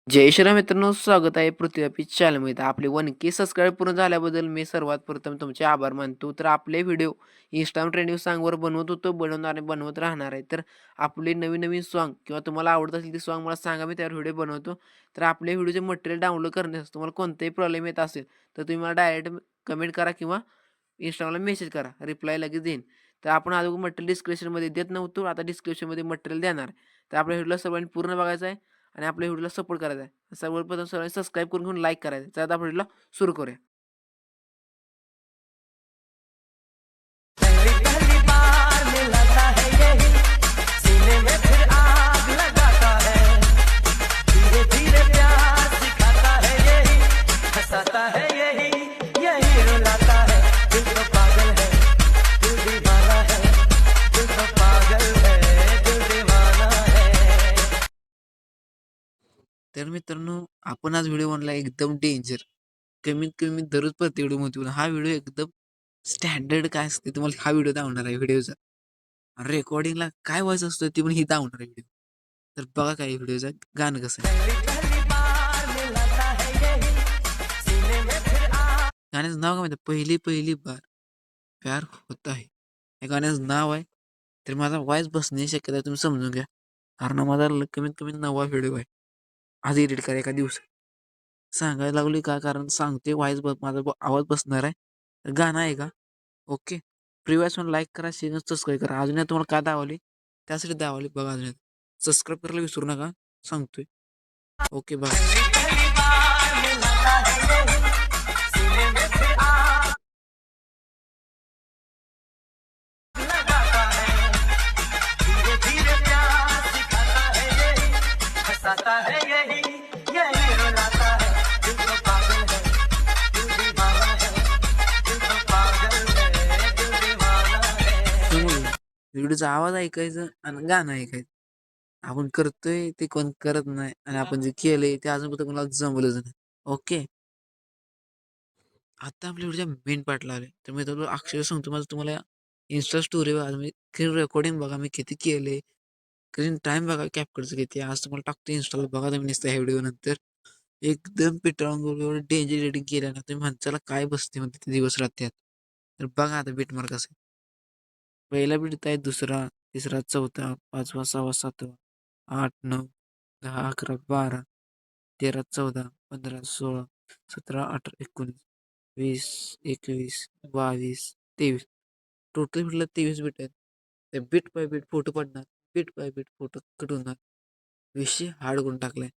जय श्रीराम मित्रांनो, स्वागत आहे पृथ्वी ऑफिस चॅनलमध्ये. आपले 1K सबस्क्राईब पूर्ण झाल्याबद्दल मी सर्वात प्रथम तुमचे आभार मानतो. तर आपले व्हिडिओ Instagram ट्रेंडिंग सॉन्गवर बनवत होतो, बनवणार आणि बनवत राहणार आहे. तर आपले नवीन-नवीन सॉन्ग किंवा तुम्हाला आवडत असेल ते सॉन्ग मला सांगा, मी त्यावर व्हिडिओ बनवतो. तर आपले व्हिडिओचे मटेरियल डाउनलोड करण्यास तुम्हाला कोणताही प्रॉब्लेम येत असेल, तर तुम्ही मला डायरेक्ट कमेंट करा किंवा Instagramला मेसेज करा. रिप्लाय लगेच देईन. तर आपण अगोदर मटेरियल डिस्क्रिप्शनमध्ये देत नव्हतो, आता डिस्क्रिप्शनमध्ये मटेरियल देणार आहे. तर आपल्या व्हिडिओला सर्वांनी पूर्ण बघायचं आहे आणि आपल्या व्हिडिओला सपोर्ट करायचा आहे. सर्वप्रथम सर्वांनी सबस्क्राईब करून घेऊन लाईक करायचं. तर आता आपण व्हिडिओला सुरू करूया. पहली पहली बार मिलाता है यही सीने में फिर आग लगाता है धीरे धीरे प्यार सिखाता है यही हंसाता है यही यही रुलाता है दिल तो पागल है दिल दीवाना है दिल तो पागल है दिल दीवाना है. तर मित्रांनो, आपण आज व्हिडिओ बनवला एकदम डेंजर. कमीत कमी दररोज प्रत्येक व्हिडिओ हा व्हिडिओ एकदम स्टँडर्ड काय असते तुम्हाला हा व्हिडिओ दाखवणार आहे व्हिडिओचा. रेकॉर्डिंगला काय व्हायचं असतं ते पण ही दाखवणार आहे व्हिडिओ. तर बघा काय व्हिडिओचं गाणं कसं आहे. पहली पहली बार मिलाता है यही सीने में फिर आग. गाण्याचं नाव काय माहिती पहिली पहिली बार प्यार होता है. या गाण्याचं नाव आहे. तर माझा वॉइस बसण्याची शक्यता आहे, तुम्ही समजून घ्या. कारण माझा कमीत कमी 9वा व्हिडिओ आहे. आज एडिट करा एका दिवसात. सांगायला लागलोय का कारण सांगते व्हॉइस माझा आवाज बसणार आहे. तर गाणं आहे का? ओके. प्रिव्हियस वन लाईक करा, शेअर, सबस्क्राईब करा. अजून तुम्हाला का दावली? त्यासाठी दावली बघा अजून. सबस्क्राईब करायला विसरू नका. सांगतोय. Okay bye. पहली पहली बार मिलाता है यही सीने में फिर आग लगाता है धीरे धीरे प्यार सिखाता है यही हंसाता है यही यही रुलाता है दिल तो पागल है दिल दीवाना है दिल तो पागल है दिल दीवाना है. समजलं. व्हिडिओचा आवाज ऐकायचा आणि गाणं ऐकायचं. आपण करतोय ते कोण करत नाही आणि आपण जे केलंय ते अजून कुठं कोणाला जमलंच नाही. ओके. आता आपल्या व्हिडिओच्या मेन पार्टला आले. तर मी तुला अक्षरशः सांगतो माझं तुम्हाला Insta स्टोरी बघा मी रेकॉर्डिंग बघा मी किती केलंय. स्क्रीन टाईम बघा कॅप्चरचं किती आहे. आज तुम्हाला टाकतो Instaला बघा तुम्ही नुसतं ह्या व्हिडिओ नंतर. एकदम पिटाळून एवढं डेंजर एडिटिंग केलं ना तुम्ही माणसाला काय बसते म्हणते ते दिवस रात्री. तर बघा आता बीट मार्क कसं आहे. पहिला बीट आहे, दुसरा, तिसरा, चौथा, 5वा, 6वा, 7वा, 8, 9, 10, 11, 12, 13, 14, 15, 16, 17, 18, 19, 20, 21, 22, 23. टोटल म्हटलं 23 बीट आहेत. त्या बीट बाय बीट फोटो पडणार. Beat by beat photo cut होणार. विषय हार्ड करून टाकलाय.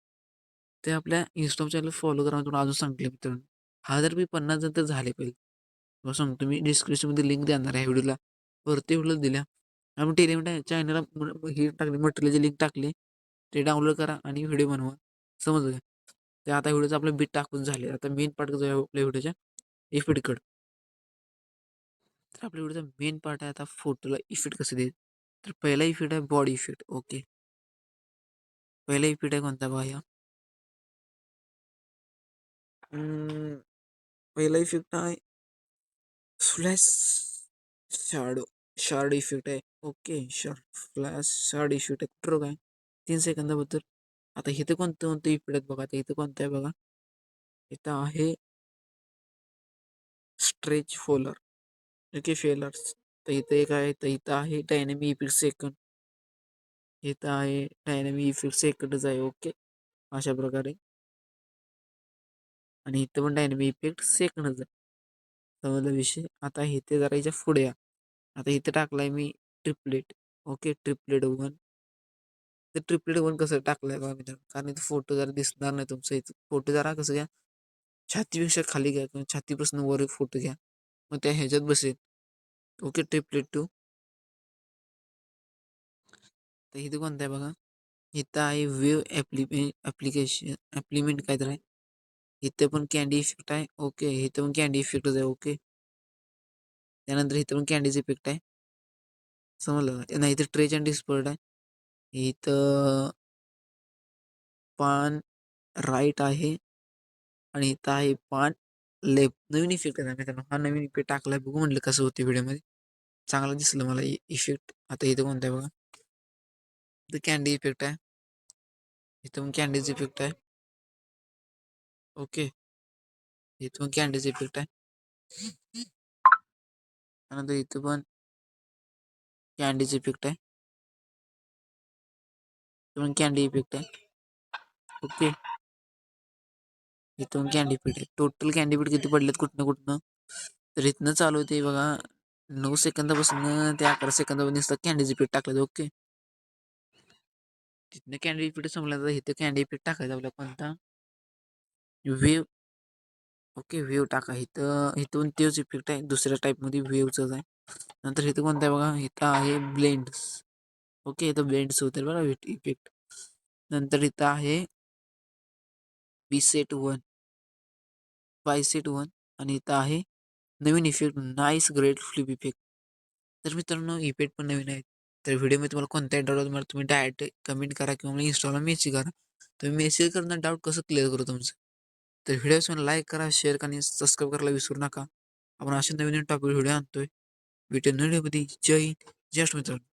ते आपल्या Instagram चॅनल फॉलो करा तुम्हाला अजून सांगितलं मित्रांनो. हा जर मी 50 जण तर झाले पाहिजे. तुम्हाला सांगतो मी डिस्क्रिप्शनमध्ये लिंक देणार आहे व्हिडिओला. वरती व्हिडिओ दिल्या. आम्ही टेलिग्राम चॅनलला ही टाकली मटेरियलची लिंक टाकली. ते डाउनलोड करा आणि व्हिडिओ बनवा. समजलं का? ते आता व्हिडिओचं आपलं बीट टाकून झाले. आता मेन पार्ट जाऊया आपल्या व्हिडिओच्या इफेक्टकडे. तर आपल्या व्हिडिओचा मेन पार्ट आहे आता फोटोला इफेक्ट कसं देईल. तर पहिला इफेक्ट आहे बॉडी इफेक्ट. ओके. पहिला इफेक्ट आहे कोणता बघा. पहिला इफेक्ट आहे फ्लॅश शॅडो. शॅडो इफेक्ट आहे. ओके. फ्लॅश शॅडो इफेक्ट आहे. कुठं काय 3 सेकंदाबद्दल. आता इथं कोणतं इफेक्ट आहेत बघा. आता इथं कोणतं आहे बघा. इथं आहे स्ट्रेच फोलर. Okay failures. तर इथं एक आहे. तर इथं आहे डायनॅमिक इफेक्ट सेकंड. इथं आहे डायनॅमिक इफेक्ट सेकंडच आहे. ओके. अशा प्रकारे आणि इथं पण डायनॅमिक इफेक्ट सेकंडच आहे. समजला विषय. आता इथे जरा याच्या पुढे या. आता इथे टाकलाय मी ट्रिपलेट. ओके. ट्रिपलेट 1. तर ट्रिपलेट 1 कसं टाकलंय बघा मित्रांनो. कारण इथे फोटो जरा दिसणार नाही तुमचा. इथं फोटो जरा कसं घ्या छातीपेक्षा खाली घ्या किंवा छातीपासून वर फोटो घ्या. मग त्या ह्याच्यात बसेल. ओके. ट्रिपलेट 2. तर इथे कोणतं आहे बघा. इथं आहे वेव ॲप्लिकेशन ॲप्लिमेंट काहीतरी आहे. इथे पण कॅन्डी इफेक्ट आहे. ओके. इथं पण कॅन्डी इफेक्टच आहे. ओके. त्यानंतर इथं पण कॅन्डीज इफेक्ट आहे. समजलं का? नाही इथं ट्रेच अँड डिस्पर्ट आहे. इथं पान राईट आहे आणि इथं आहे पान लेफ्ट. नवीन इफेक्ट आहे मित्रांनो. हा नवीन इफेक्ट टाकलाय बघू म्हटलं कसं होते व्हिडिओमध्ये. चांगलं दिसलं मला इफेक्ट. आता इथं कोणतं आहे बघा. इथं कॅन्डी इफेक्ट आहे. इथं पण कॅन्डीज इफेक्ट आहे. ओके. इथं पण कॅन्डीचा इफेक्ट आहे. त्यानंतर इथं पण कॅन्डीचा इफेक्ट आहे. इथं पण कॅन्डी इफेक्ट आहे. ओके. इथून कॅन्डी पीठ आहे. टोटल कॅन्डी पीठ किती पडलेत कुठनं तर इथनं चालू होते बघा 9 सेकंदापासून ते 11 सेकंदापर्यंत नुसतं कॅन्डीचं पीठ टाकलं. ओके. तिथनं कॅन्डी पीठ संपलं तर इथं कॅन्डी पीठ टाकायचं आपल्या कोणता वेव. ओके वेव टाका. इथं इथून तेच इफेक्ट आहे दुसऱ्या टाईपमध्ये वेवचाच आहे. नंतर इथं कोणतं आहे बघा इथं आहे ब्लेंड्स. ओके इथं ब्लेंड्स होते बघा इफेक्ट. नंतर इथं आहे बीसेट 1 बायसेट 1 आणि इथं आहे नवीन effect nice great flip effect. तर मित्रांनो इफेक्ट पण नवीन आहेत. तर व्हिडिओ मी तुम्हाला कोणत्याही डाऊट तुम्हाला तुम्ही डायरेक्ट कमेंट करा किंवा मला इंस्टाला मेसेज करा. तुम्ही मेसेज करून डाऊट कसं क्लिअर करू तुमचं. तर व्हिडिओ लाईक करा शेअर करा आणि सबस्क्राईब करायला विसरू नका. आपण असे नवीन टॉपिक व्हिडिओ आणतोय. भेटून व्हिडिओमध्ये जय हिंद जय मित्रांनो.